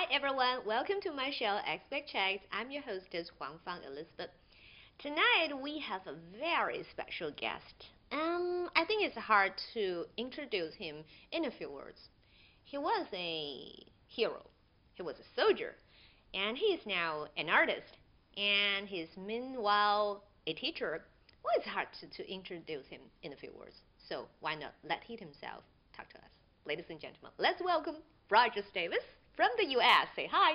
Hi everyone, welcome to my show Expert Checked. I'm your hostess Guangdong Elizabeth. Tonight we have a very special guest. I think it's hard to introduce him in a few words. He was a hero. He was a soldier, and he is now an artist. And he's meanwhile a teacher. Well, it's hard to introduce him in a few words. So why not let he himself talk to us? Ladies and gentlemen, let's welcome Rogers Davis from the U.S. Say hi.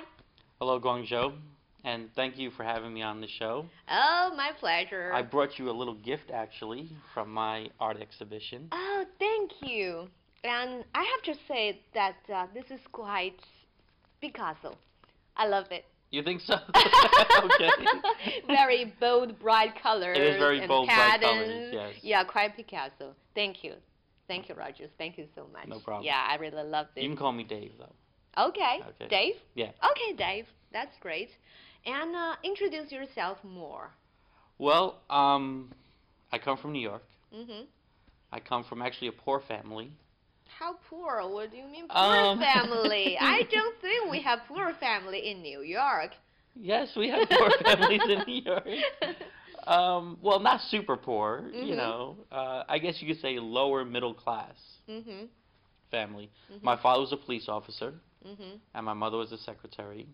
Hello, Guangzhou, and thank you for having me on the show. Oh, my pleasure. I brought you a little gift, actually, from my art exhibition. Oh, thank you. And I have to say that this is quite Picasso. I love it. You think so? Okay. Very bold, bright colors. It is very and bold, patterns. bright colors, yes. Yeah, quite Picasso. Thank you. Thank you, Rogers. Thank you so much. No problem. Yeah, I really love this. You can call me Dave, though. Okay. Dave? Yeah. Okay, Dave. That's great. And introduce yourself more. Well, I come from New York. Mm-hmm. I come from actually a poor family. How poor? What do you mean poor family? I don't think we have poor family in New York. Yes, we have poor families in New York. Well, not super poor, you know. I guess you could say lower middle class family. My father was a police officer, and my mother was a secretary.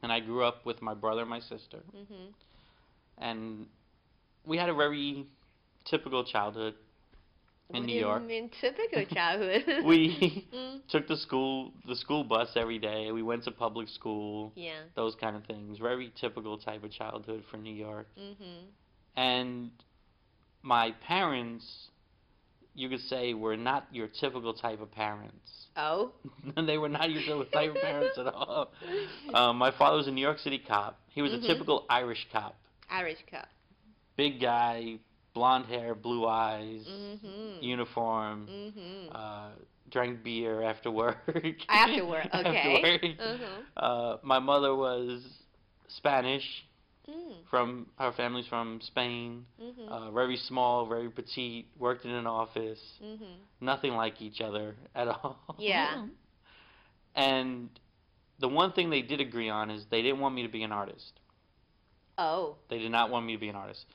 And I grew up with my brother and my sister. And we had a very typical childhood in New York. What do you mean typical childhood? We took the school bus every day. We went to public school. Yeah. Those kind of things. Very typical type of childhood for New York. And my parents, you could say, were not your typical type of parents. Oh? They were not your typical type of parents at all. My father was a New York City cop. He was a typical Irish cop. Irish cop. Big guy, blonde hair, blue eyes, uniform, drank beer after work. After work, okay. After work. My mother was Spanish. From her family's from Spain. Very small, very petite. Worked in an office. Nothing like each other at all. Yeah. And the one thing they did agree on is they didn't want me to be an artist. Oh. They did not want me to be an artist.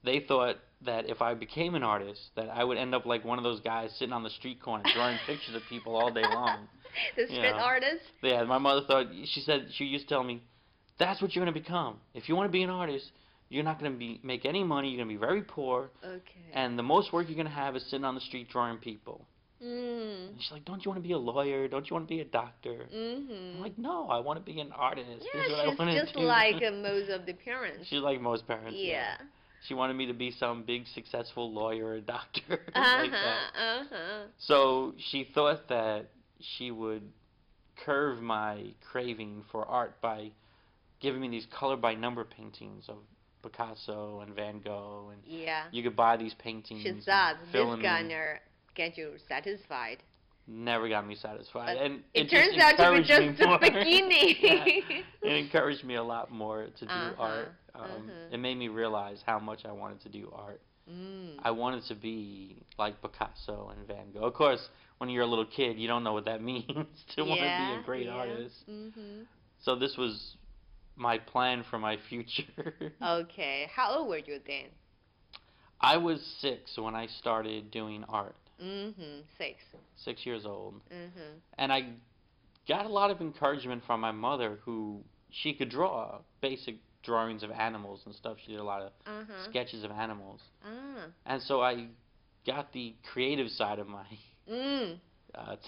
They thought that if I became an artist, that I would end up like one of those guys sitting on the street corner drawing pictures of people all day long. The street artist? Yeah, my mother thought, she used to tell me, that's what you're going to become. If you want to be an artist, you're not going to make any money, you're going to be very poor, and the most work you're going to have is sitting on the street drawing people. And she's like, don't you want to be a lawyer? Don't you want to be a doctor? I'm like, no, I want to be an artist. Yeah, this is what I want she's just to do. like most of the parents. She's like most parents. Yeah. She wanted me to be some big successful lawyer or doctor like that. So she thought that she would curve my craving for art by giving me these color-by-number paintings of Picasso and Van Gogh, and you could buy these paintings. She thought this gonna get you satisfied. Never got me satisfied, but and it turns out to be just the beginning. It encouraged me a lot more to do art. It made me realize how much I wanted to do art. I wanted to be like Picasso and Van Gogh. Of course, when you're a little kid, you don't know what that means to want to be a great artist. So this was my plan for my future. Okay. How old were you then? I was 6 when I started doing art. 6. 6 years old. And I got a lot of encouragement from my mother, who she could draw basic drawings of animals and stuff. She did a lot of sketches of animals. And so I got the creative side of my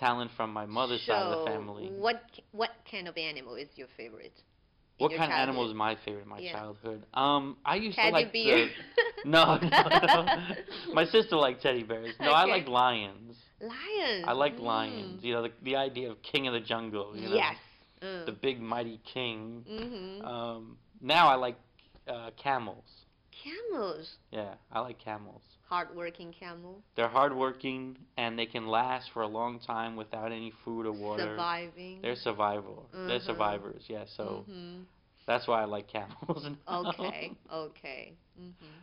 talent from my mother's side of the family. What kind of animal is your favorite? What kind of animal is my favorite in my childhood? I used to like bear? No. My sister liked teddy bears. No, I like lions. Lions? I like lions. You know, the idea of king of the jungle. You know, yes. The big mighty king. Now I like camels. Camels? Yeah, I like camels. Hard-working camel? They're hard-working, and they can last for a long time without any food or water. Surviving? They're survival. They're survivors, yeah, so that's why I like camels now. Okay.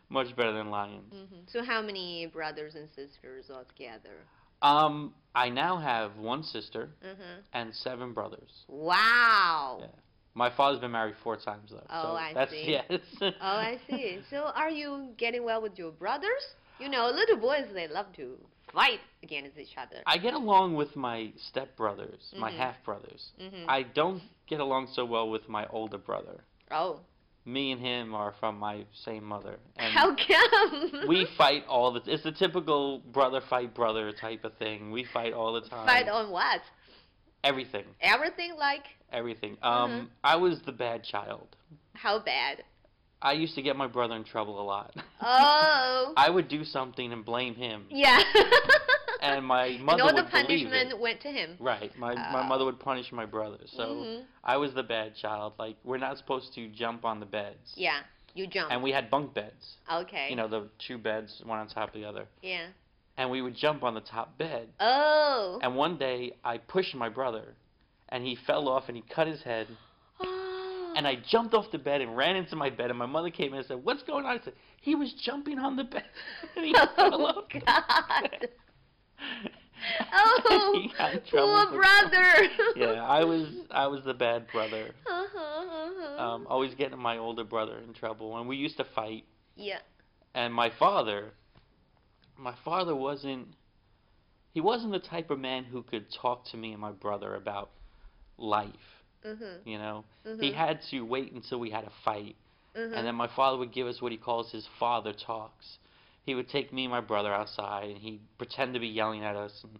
Much better than lions. So how many brothers and sisters altogether? I now have one sister Mhm. and 7 brothers. Wow. Yeah. My father's been married 4 times though. Oh, So I that's see. yes. Oh, I see. So are you getting well with your brothers? You know, little boys, they love to fight against each other. I get along with my stepbrothers, my Mhm. half-brothers. Mhm. I don't get along so well with my older brother. Oh. Me and him are from my same mother, and How come? we fight all the. It's the typical brother fight brother type of thing. We fight all the time. Fight on what? Everything. Everything like? Everything. Mhm. I was the bad child. How bad? I used to get my brother in trouble a lot. Oh. I would do something and blame him. Yeah. And my And mother all the would believe punishment it. went to him. Right. My mother would punish my brother. So Mhm. I was the bad child. Like, we're not supposed to jump on the beds. Yeah. You jumped. And we had bunk beds. Okay. You know, the 2 beds, one on top of the other. Yeah. And we would jump on the top bed. Oh. And one day I pushed my brother, and he fell off and he cut his head. Oh. And I jumped off the bed and ran into my bed, and my mother came in and said, "What's going on?" I said, "He was jumping on the bed." And he fell Oh, off. God. Oh, He got in trouble poor for- brother. Yeah, I was the bad brother. Uh-huh. Always getting my older brother in trouble, and we used to fight. Yeah. And my father wasn't. He wasn't the type of man who could talk to me and my brother about life. Mhm. You know, Mhm. he had to wait until we had a fight, Mhm. and then my father would give us what he calls his father talks. He would take me and my brother outside, and he'd pretend to be yelling at us. And,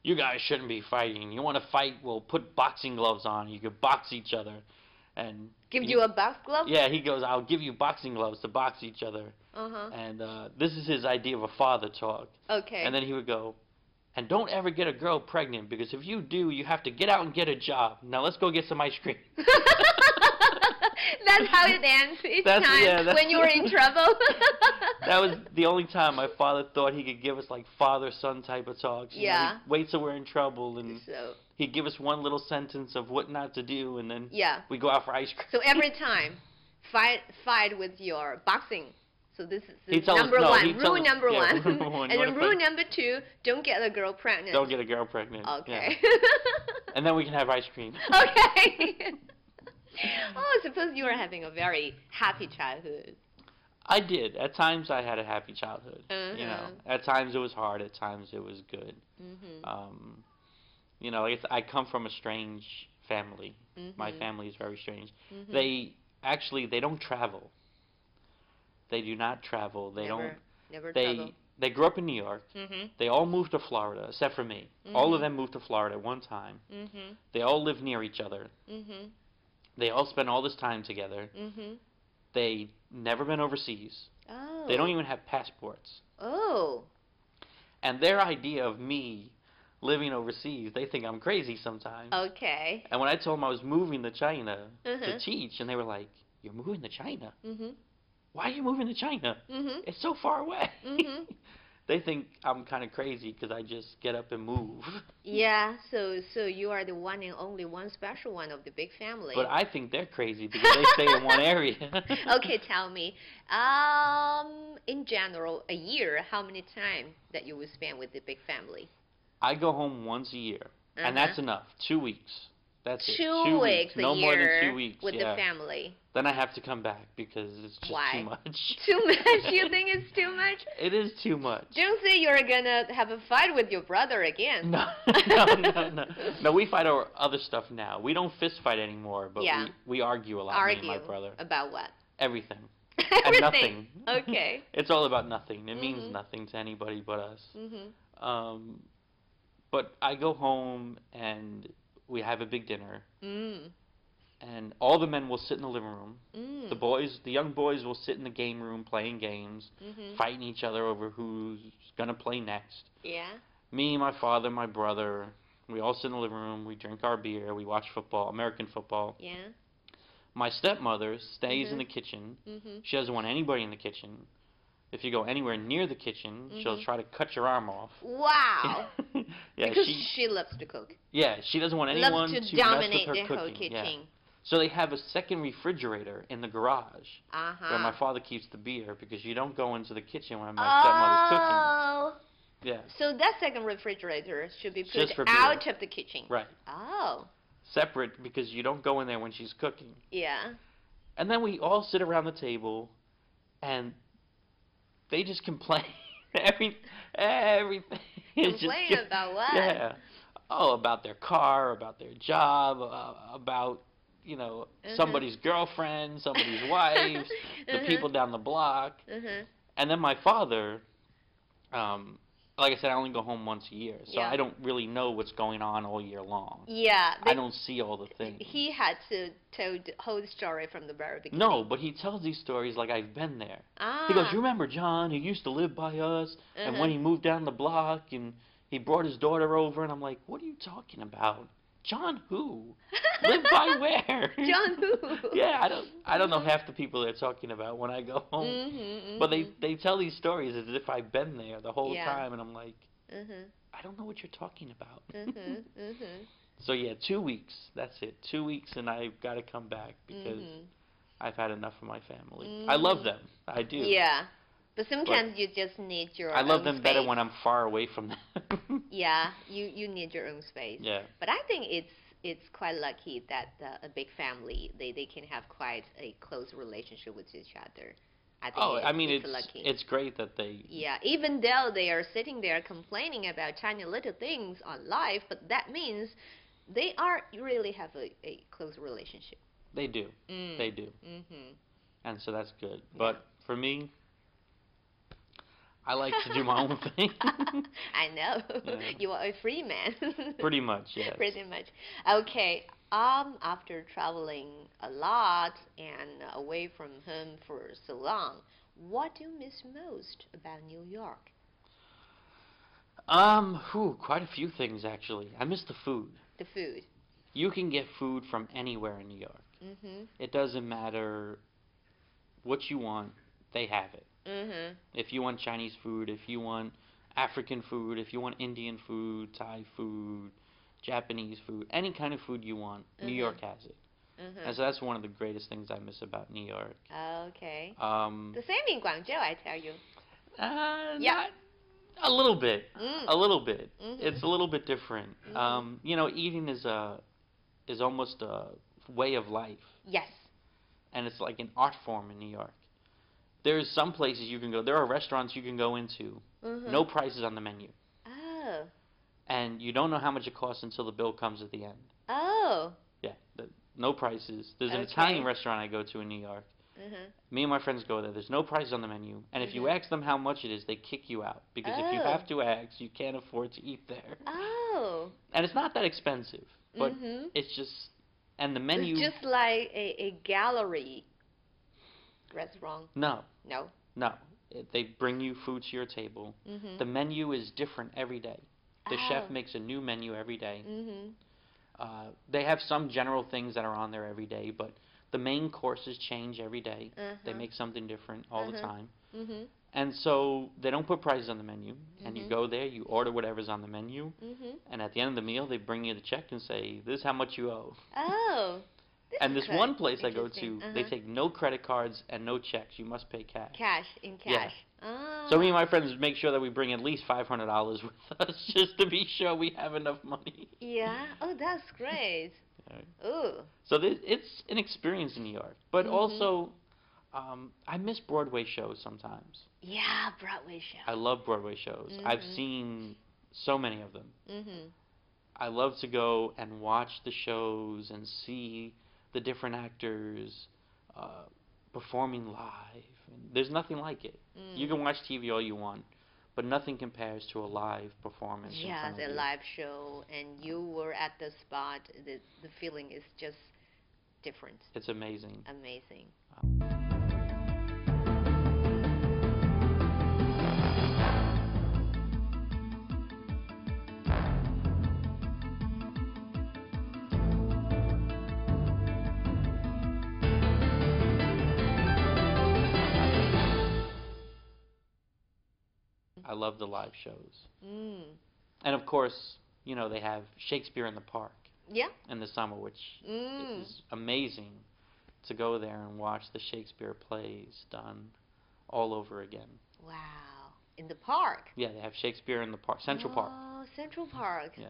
"You guys shouldn't be fighting. You want to fight? Well, put boxing gloves on. You could box each other." And Give you a box glove? yeah, he goes, "I'll give you boxing gloves to box each other." Uh-huh. And this is his idea of a father talk. Okay. And then he would go, "And don't ever get a girl pregnant, because if you do, you have to get out and get a job. Now let's go get some ice cream." That's how it ends each time that's- when you're in trouble. That was the only time my father thought he could give us like father-son type of talks. You know, Yeah. he'd wait till we're in trouble, and So, he'd give us one little sentence of what not to do, and then yeah. we go out for ice cream. So every time, fight with your boxing. So this He'd is tell us- number no, one, he'd tell rule us- number yeah, one. rule number one, And you then wanna rule fight- number 2, don't get a girl pregnant. Don't get a girl pregnant. Okay. Yeah. And then we can have ice cream. Okay. Oh, I suppose you were having a very happy childhood. I did. At times I had a happy childhood. You know, Uh-huh. at times it was hard. At times it was good. Mhm. You know, I come from a strange family. My Mhm. family is very strange. Mhm. They don't travel. They do not travel. They Never, don't. never They trouble. they grew up in New York. Mhm. They all moved to Florida, except for me. All of Mhm. them moved to Florida at one time. Mhm. They all live near each other. Mhm. They all spend all this time together. Mhm. They never been overseas. Oh. They don't even have passports. Oh. And their idea of me living overseas, they think I'm crazy sometimes. Okay. And when I told them I was moving to China to Uh-huh. teach, and they were like, "You're moving to China? Mhm. Why are you moving to China? Mhm. It's so far away." Mhm. They think I'm kind of crazy because I just get up and move. Yeah, so you are the one and only one special one of the big family. But I think they're crazy because they stay in one area. Okay, tell me. In general, a year, how many times that you will spend with the big family? I go home once a year, and that's enough. 2 weeks. That's it. 2 weeks a No year more than 2 weeks. with yeah. the family. Then I have to come back because it's just Why? too much. Too much? You think it's too much? It is too much. Don't say you're gonna have a fight with your brother again. No, no. No, we fight over other stuff now. We don't fist fight anymore, but Yeah. we argue a lot, me and my brother. About what? Everything. Everything. And nothing. Okay. It's all about nothing. It means Mhm. nothing to anybody but us. Mhm. But I go home and we have a big dinner, Mm. and all the men will sit in the living room. Mm. The young boys will sit in the game room playing games, Mhm. fighting each other over who's gonna play next. Yeah. Me, my father, my brother, we all sit in the living room, we drink our beer, we watch football, American football. Yeah. My stepmother stays in Mhm. the kitchen. Mhm. She doesn't want anybody in the kitchen. If you go anywhere near the kitchen, she'll Mhm. try to cut your arm off. Wow. Yeah, Because she loves to cook. yeah, she doesn't want anyone Loves to to dominate mess with the her whole cooking. Yeah. kitchen. So they have a second refrigerator in the garage Uh-huh. where my father keeps the beer, because you don't go into the kitchen when my stepmother's cooking. Oh. Yeah. So that second refrigerator should be It's put just for out beer. of the kitchen. Right. Oh. Separate because you don't go in there when she's cooking. Yeah. And then we all sit around the table and they just complain. Everything. Complain about what? Yeah. Oh, about their car, about their job, about, you know, somebody's girlfriend, somebody's wife, the people down the block. And then my father, like I said, I only go home once a year, so I don't really know what's going on all year long. Yeah. I don't see all the things. He had to tell the whole story from the very beginning. No, but he tells these stories like I've been there. Ah. He goes, you remember John, he used to live by us, and when he moved down the block, and he brought his daughter over, and I'm like, what are you talking about? John who? Live by where? John who? Yeah, I don't know half the people they're talking about when I go home. But they tell these stories as if I've been there the whole time, and I'm like, I don't know what you're talking about. So yeah, 2 weeks. That's it. 2 weeks, and I've got to come back because I've had enough of my family. I love them. I do. Yeah. But sometimes you just need your I love own them space. better when I'm far away from them. Yeah, you need your own space. Yeah. But I think it's quite lucky that a big family they can have quite a close relationship with each other. I think it's lucky. It's great that they. Yeah, even though they are sitting there complaining about tiny little things on life, but that means they are really have a close relationship. They do. They do. And so that's good. But for me, I like to do my own thing. I know. Yeah. You are a free man. Pretty much, yes. Pretty much. Okay. After traveling a lot and away from home for so long, what do you miss most about New York? Quite a few things actually. I miss the food. The food. You can get food from anywhere in New York. It doesn't matter what you want, they have it. If you want Chinese food, if you want African food, if you want Indian food, Thai food, Japanese food, any kind of food you want, New York has it. And so that's one of the greatest things I miss about New York. Okay. The same in Guangzhou, I tell you. Not a little bit. A little bit. It's a little bit different. You know, eating is almost a way of life. Yes. And it's like an art form in New York. There's some places you can go. There are restaurants you can go into. No prices on the menu. Oh. And you don't know how much it costs until the bill comes at the end. Oh. Yeah. No prices. There's an Italian restaurant I go to in New York. Me and my friends go there. There's no prices on the menu. And if you ask them how much it is, they kick you out. Because if you have to ask, you can't afford to eat there. Oh. And it's not that expensive. But it's just... And the menu... It's just like a gallery restaurant. No. No? No. They bring you food to your table. The menu is different every day. The chef makes a new menu every day. They have some general things that are on there every day, but the main courses change every day. They make something different all the time. And so they don't put prices on the menu. And you go there, you order whatever's on the menu. And at the end of the meal, they bring you the check and say, this is how much you owe. Oh. And this one place I go to, they take no credit cards and no checks. You must pay cash. Cash, in cash. Yeah. Ah. So me and my friends make sure that we bring at least $500 with us just to be sure we have enough money. Yeah? Oh, that's great. Ooh. So it's an experience in New York. But also, I miss Broadway shows sometimes. Yeah, Broadway shows. I love Broadway shows. I've seen so many of them. I love to go and watch the shows and see the different actors performing live. And there's nothing like it. You can watch TV all you want, but nothing compares to a live performance. Yeah, the live show, and you were at the spot. The feeling is just different. It's amazing. Amazing. I love the live shows. And of course, you know, they have Shakespeare in the Park. Yeah. In the summer, which is amazing to go there and watch the Shakespeare plays done all over again. Wow. in the park. Yeah, they have Shakespeare in the park, Central Park. Oh, Central Park. Yeah.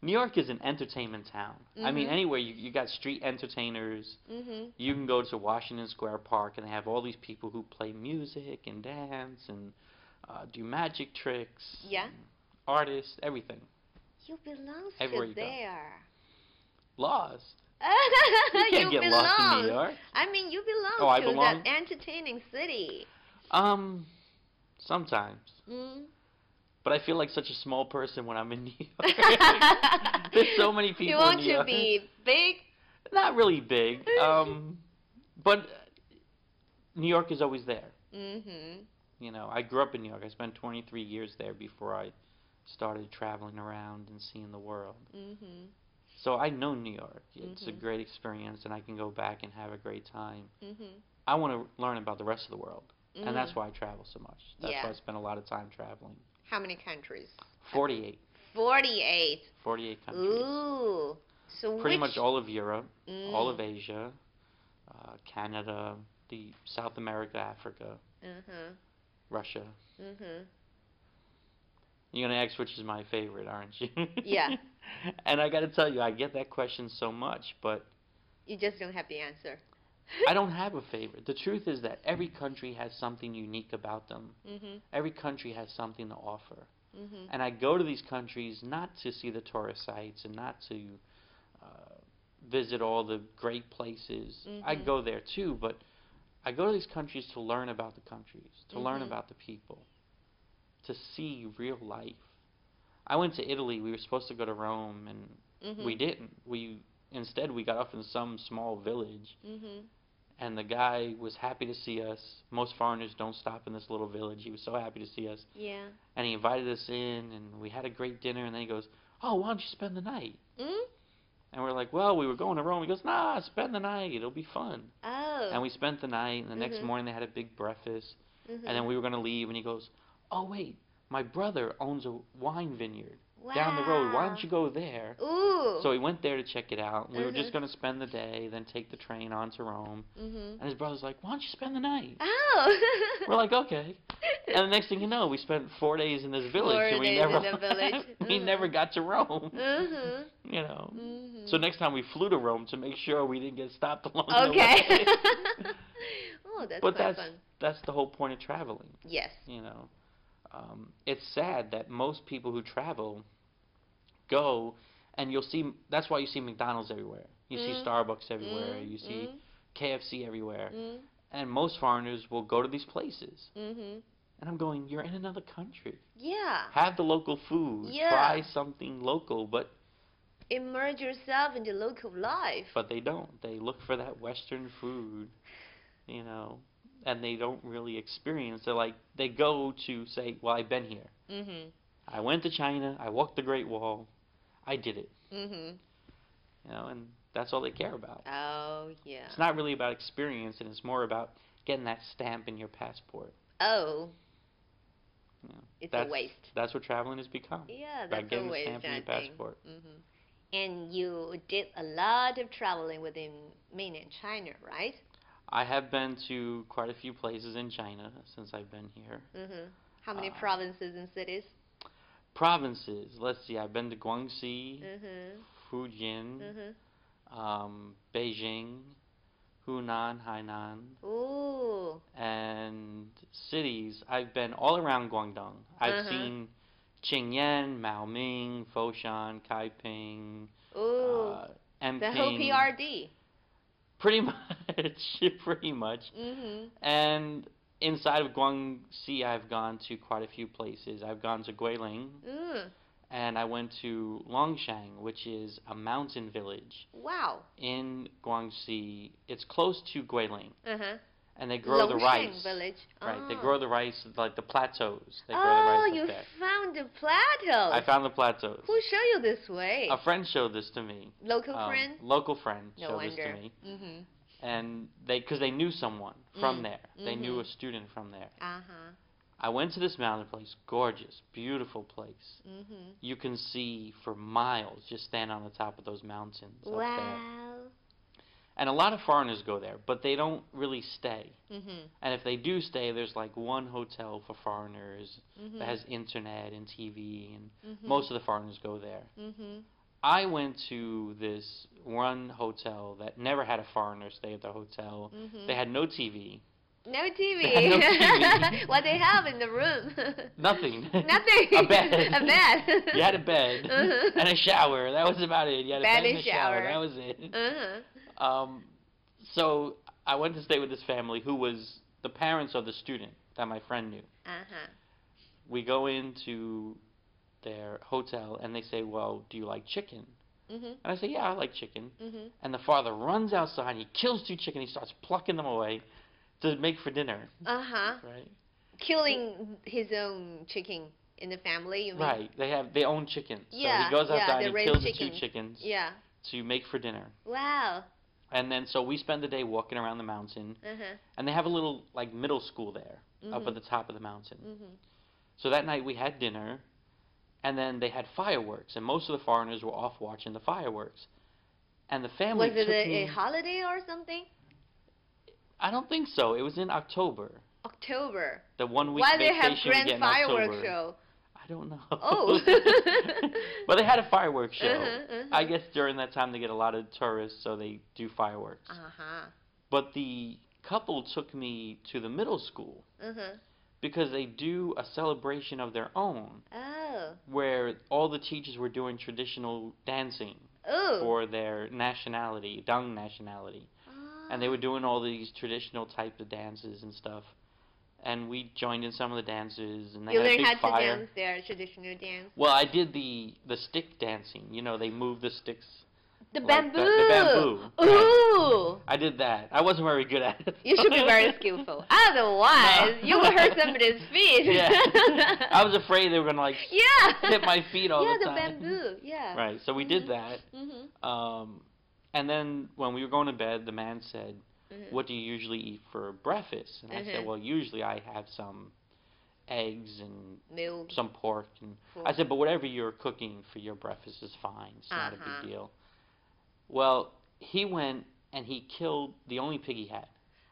New York is an entertainment town. I mean, Mhm. anywhere you got street entertainers. Mhm. You can go to Washington Square Park and they have all these people who play music and dance and do magic tricks. Yeah. Artists, everything. You belong Everywhere to you go. there. Lost. You can't get lost in New York. I mean, you Oh, I belong to belong? that entertaining city. Sometimes. Mm. But I feel like such a small person when I'm in New York. There's so many people You want in New to York. be big? Not really big. But New York is always there. Mhm. You know, I grew up in New York. I spent 23 years there before I started traveling around and seeing the world. Mhm. So I know New York. It's a Mhm. great experience, and I can go back and have a great time. Mhm. I want to learn about the rest of the world, and that's Mm. why I travel so much. That's Yeah. why I spend a lot of time traveling. How many countries? 48. 48. 48 countries. Ooh. So Pretty which? much all of Europe, all of Mm. Asia, Canada, the South America, Africa, Russia. Mhm. You're gonna ask which is my favorite, aren't you? Yeah. And I gotta tell you, I get that question so much, but You just don't have the answer. I don't have a favorite. The truth is that every country has something unique about them. Mhm. Every country has something to offer. Mhm. And I go to these countries not to see the tourist sites and not to uh, visit all the great places. I Mhm. go there too, but I go to these countries to learn about the countries, to learn Mhm. about the people, to see real life. I went to Italy. We were supposed to go to Rome, and we Mhm. didn't. Instead we got off in some small village, Mhm. and the guy was happy to see us. Most foreigners don't stop in this little village. He was so happy to see us, Yeah. and he invited us in, and we had a great dinner. And then he goes, "Oh, why don't you spend the night?" Mm? And we're like, "Well, we were going to Rome." He goes, "Nah, spend the night. It'll be fun." Oh. And we spent the night, and the next Mhm. morning they had a big breakfast, and then Mhm. we were going to leave, and he goes, "Oh, wait, my brother owns a wine vineyard down the road. Why don't Wow. you go there?" Ooh. So we went there to check it out, and we were just Mhm. going to spend the day, then take the train on to Rome. Mhm. And his brother's like, "Why don't you spend the night?" Oh. We're like, "Okay." And the next thing you know, we spent 4 days in this village, 4 and we days never in the village. we never Mhm. got to Rome. Mhm. You know. So Mhm. next time we flew to Rome to make sure we didn't get stopped along the Okay. way. Oh, that's But quite fun. that's the whole point of traveling. Yes. You know, it's sad that most people who travel go, and you'll see. That's why you see McDonald's everywhere. You see Mm. Starbucks everywhere. Mm. You see Mm. KFC everywhere. Mm. And most foreigners will go to these places. Mhm. And I'm going, you're in another country. Yeah. Have the local food. Yeah. Try something local, but Immerse yourself in the local life. they don't. They look for that Western food, you know, and they don't really experience. They're like, they go to say, well, I've been here. Mhm. I went to China. I walked the Great Wall. I did it. Mhm. You know, and that's all they care about. Oh, yeah. It's not really about experience, and it's more about getting that stamp in your passport. Oh, You know, it's a waste. that's what traveling has become. Yeah, About that's a getting the waste, stamp in I your think. passport. Mhm. And you did a lot of traveling within mainland China, right? I have been to quite a few places in China since I've been here. Mhm. How many Uh, provinces and cities? Provinces. Let's see. I've been to Guangxi, Mhm. Fujian, Mhm. Beijing, Hunan, Hainan, Ooh. and cities. I've been all around Guangdong. I've Uh-huh. seen Qingyan, Maoming, Foshan, Kaiping, Ooh. uh, The whole Emping. PRD. Pretty much, pretty much. Mhm. And inside of Guangxi, I've gone to quite a few places. I've gone to Guilin, Mm. and I went to Longshang, which is a mountain village Wow. in Guangxi. It's close to Guilin, Uh-huh. and they grow the Longsheng rice. village. Right, they Oh. grow the rice like the plateaus. They grow the Oh, rice you up there. found the plateaus. I found the plateaus. Who showed you this way? A friend showed this to me. Local friend? Local friend No showed this to wonder. me. Mhm. And because they knew someone from Mm. there. They knew a Mhm. student from there. Uh-huh. I went to this mountain place, gorgeous, beautiful place. Mhm. You can see for miles just stand on the top of those mountains up there. Wow. And a lot of foreigners go there, but they don't really stay. Mhm. And if they do stay, there's like one hotel for foreigners Mhm. that has internet and TV, and Mhm. most of the foreigners go there. Mhm. I went to this one hotel that never had a foreigner stay at the hotel. Mhm. They had no TV. No TV. They had no TV. What they have in the room? Nothing. Nothing. A bed. A bed. You had a bed and a shower. That was about it. You had a bed and a shower. That was it. So I went to stay with this family who was the parents of the student that my friend knew. We go into their hotel and they say, "Well, do you like chicken?" And I say, "Yeah, I like chicken." And the father runs outside and he kills 2 chicken. He starts plucking them away to make for dinner. Right? Killing his own chicken in the family, you mean? Right. They have their own chickens. Yeah. So he goes outside they and raise kills chicken. the 2 chickens Yeah. to make for dinner. Wow. And then so we spend the day walking around the mountain. And they have a little like middle school there up at the top of the mountain. So that night we had dinner, and then they had fireworks, and most of the foreigners were off watching the fireworks. And the family Was it took a holiday or something? I don't think so. It was in October. October. The 1 week Why vacation they have we grand get in fireworks October. show? I don't know. Oh. But they had a fireworks show. I guess during that time they get a lot of tourists, so they do fireworks. But the couple took me to the middle school because they do a celebration of their own where all the teachers were doing traditional dancing for their nationality, Dong nationality. And they were doing all these traditional types of dances and stuff. And we joined in some of the dances, and they You had a learned big how fire. to dance their traditional dance? Well, I did the stick dancing. You know, they move the sticks. The like bamboo! The bamboo. Ooh! Right. I did that. I wasn't very good at it. You should be very skillful. Otherwise, you will hurt somebody's feet. Yeah. I was afraid they were going to, like, hit my feet all the time. Yeah, the bamboo. Yeah. Right. So we did that. And then when we were going to bed, the man said, "What do you usually eat for breakfast?" And I said, "Well, usually I have some eggs and milk, some pork." And I said, "But whatever you're cooking for your breakfast is fine. It's not a big deal." Well, he went and he killed the only pig he had.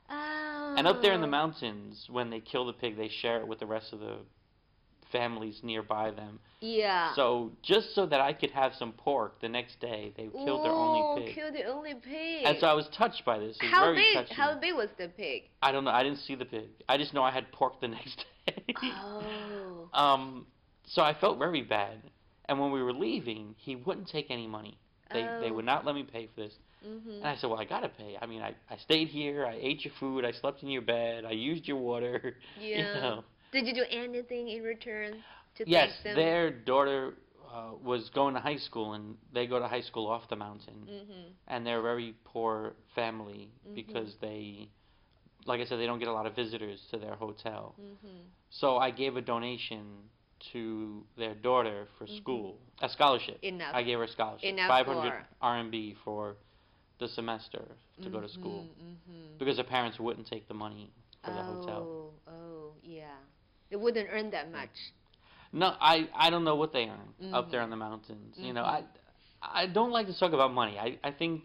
Oh. And up there in the mountains, when they kill the pig, they share it with the rest of the families nearby them. Yeah. So just so that I could have some pork the next day, they killed their only pig. Killed the only pig. And so I was touched by this. It was How very big? touching. How big was the pig? I don't know. I didn't see the pig. I just know I had pork the next day. Oh. So I felt very bad. And when we were leaving, he wouldn't take any money. They would not let me pay for this. And I said, "Well, I gotta pay. I mean, I stayed here. I ate your food. I slept in your bed. I used your water." Yeah. You know. Did you do anything in return to Yes, thank them? their daughter was going to high school, and they go to high school off the mountain. And they're a very poor family because they, like I said, they don't get a lot of visitors to their hotel. So I gave a donation to their daughter for school, a scholarship. Enough. I gave her a scholarship, Enough 500 RMB for the semester to go to school, because her parents wouldn't take the money for the hotel. Oh, yeah. They wouldn't earn that much. No, I don't know what they earn up there in the mountains. You know, I don't like to talk about money. I think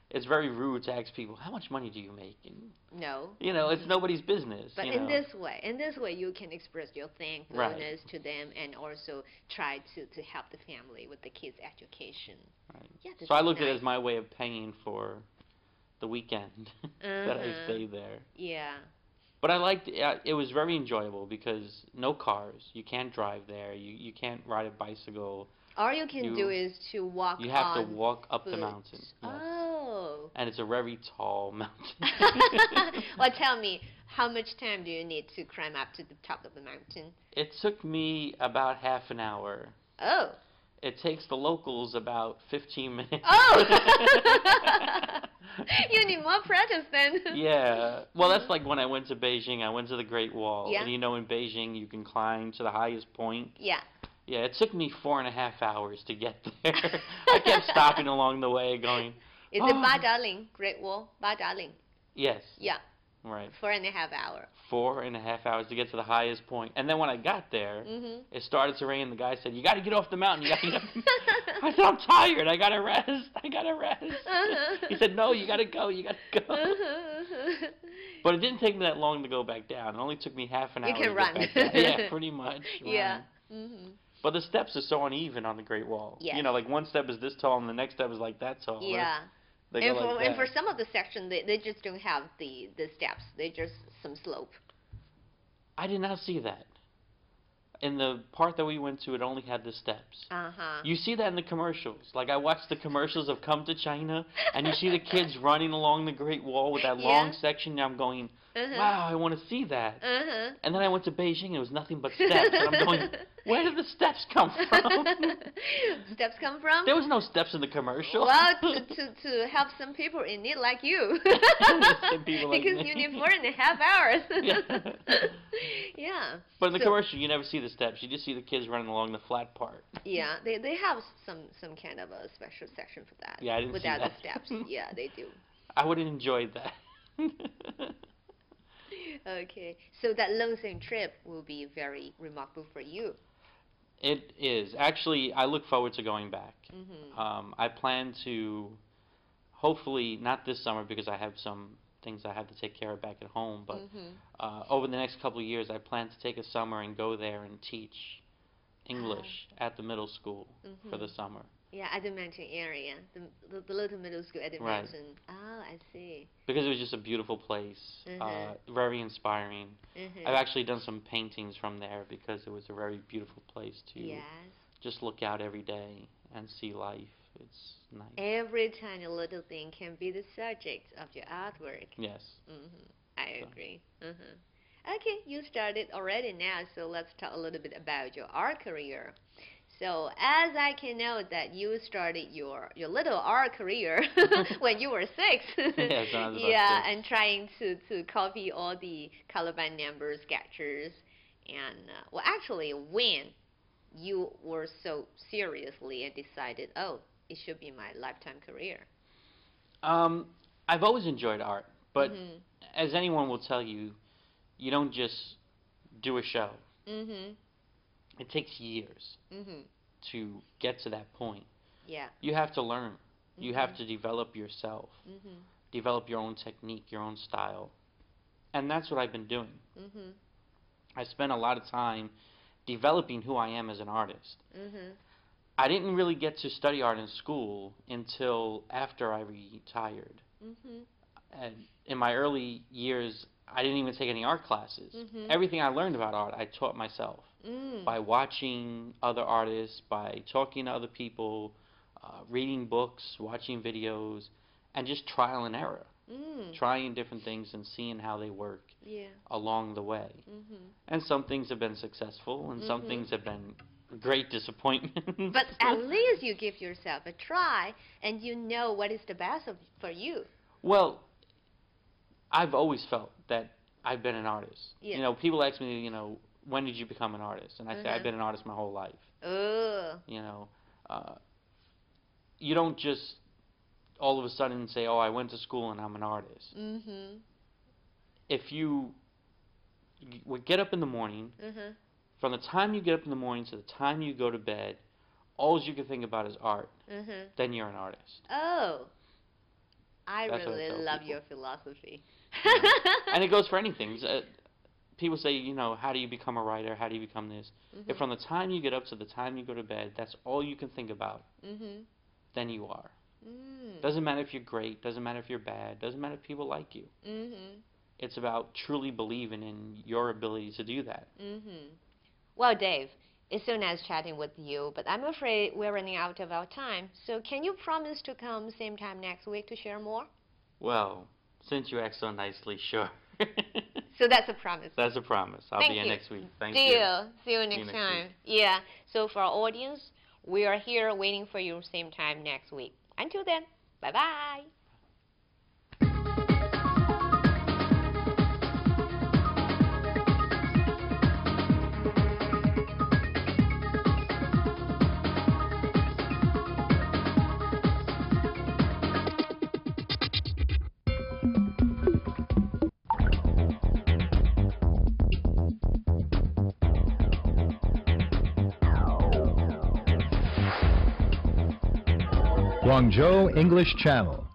it's very rude to ask people, "How much money do you make?" And, no. You know, it's nobody's business. But you in know. this way, you can express your thankfulness to them, and also try to help the family with the kids' education. Right. Yeah, so I looked nice. at it as my way of paying for the weekend that I stayed there. Yeah. But I liked it. It was very enjoyable because no cars. You can't drive there. You can't ride a bicycle. All you can do is to walk. You have to on walk up foot. the mountain. Yes. Oh. And it's a very tall mountain. Well, tell me, how much time do you need to climb up to the top of the mountain? It took me about half an hour. Oh. It takes the locals about 15 minutes. Oh! You need more practice then. Yeah. Well, that's like when I went to Beijing. I went to the Great Wall. Yeah. And you know, in Beijing, you can climb to the highest point. Yeah. Yeah, it took me 4.5 hours to get there. I kept stopping along the way going, Is it Ba Darling, Great Wall? Ba Darling. Yes. Yeah. Right. 4.5 hours. 4.5 hours to get to the highest point. And then when I got there, Mhm. it started to rain. The guy said, "You got to get off the mountain. You got to get off." I said, "I'm tired. I got to rest. I got to rest." He said, "No, you got to go. You got to go." But it didn't take me that long to go back down. It only took me half an You hour can to run. get back down. Yeah, pretty much. Yeah. Run. Mhm. But the steps are so uneven on the Great Wall. Yes. You know, like one step is this tall and the next step is like that tall. Yeah. They go like And for that. some of the section, they just don't have the steps. They just some slope. I did not see that. In the part that we went to, it only had the steps. Uh-huh. You see that in the commercials. Like, I watched the commercials of Come to China, and you see the kids running along the Great Wall with that long section, and I'm going, wow, I want to see that. And then I went to Beijing, and it was nothing but steps. And I'm going, where did the steps come from? Steps come from? There was no steps in the commercial. Well, to help some people in need like you. Some people like because me. you need 4.5 hours. Yeah. Yeah. But in the commercial, you never see the steps. You just see the kids running along the flat part. Yeah, they have some kind of a special section for that. Yeah, I didn't see without that. the steps. Yeah, they do. I would have enjoyed that. Okay, so that Longshan trip will be very remarkable for you. It is. Actually, I look forward to going back. Mhm. I plan to, hopefully, not this summer because I have some things I have to take care of back at home, but over the next couple of years, I plan to take a summer and go there and teach English at the middle school for the summer. Yeah, at the mountain area, the little middle school at the Right. mountain. Oh, I see. Because it was just a beautiful place, very inspiring. I've actually done some paintings from there because it was a very beautiful place to just look out every day and see life. It's nice. Every tiny little thing can be the subject of your artwork. Yes. I agree. Okay, you started already now, so let's talk a little bit about your art career. So, as I can know that you started your little art career when you were 6. Yes, I was about yeah, 6. and trying to copy all the colorband numbers, sketches, and well, actually, when you were so seriously and decided, oh, it should be my lifetime career. I've always enjoyed art, but as anyone will tell you, you don't just do a show. It takes years to get to that point. Yeah. You have to learn. You have to develop yourself, develop your own technique, your own style. And that's what I've been doing. I spent a lot of time developing who I am as an artist. I didn't really get to study art in school until after I retired. And in my early years, I didn't even take any art classes. Everything I learned about art, I taught myself by watching other artists, by talking to other people, reading books, watching videos, and just trial and error. Trying different things and seeing how they work along the way. And some things have been successful, and some things have been great disappointments. But at least you give yourself a try, and you know what is the best for you. Well, I've always felt that I've been an artist. Yeah. You know, people ask me, you know, when did you become an artist? And I say, I've been an artist my whole life. You know, you don't just all of a sudden say, oh, I went to school and I'm an artist. If you would get up in the morning, from the time you get up in the morning to the time you go to bed, all you can think about is art, then you're an artist. Oh, I That's what I really tell love people. your philosophy. And it goes for anything. People say, you know, how do you become a writer? How do you become this? If from the time you get up to the time you go to bed, that's all you can think about, then you are. Doesn't matter if you're great, doesn't matter if you're bad, doesn't matter if people like you. It's about truly believing in your ability to do that. Well, Dave, it's so nice chatting with you, but I'm afraid we're running out of our time. So can you promise to come same time next week to share more? Well, since you act so nicely, sure. So that's a promise. That's a promise. I'll Thank be you. in next week. Thank Deal. you. See you next time. Yeah. So for our audience, we are here waiting for you same time next week. Until then, bye-bye. Guangzhou English Channel.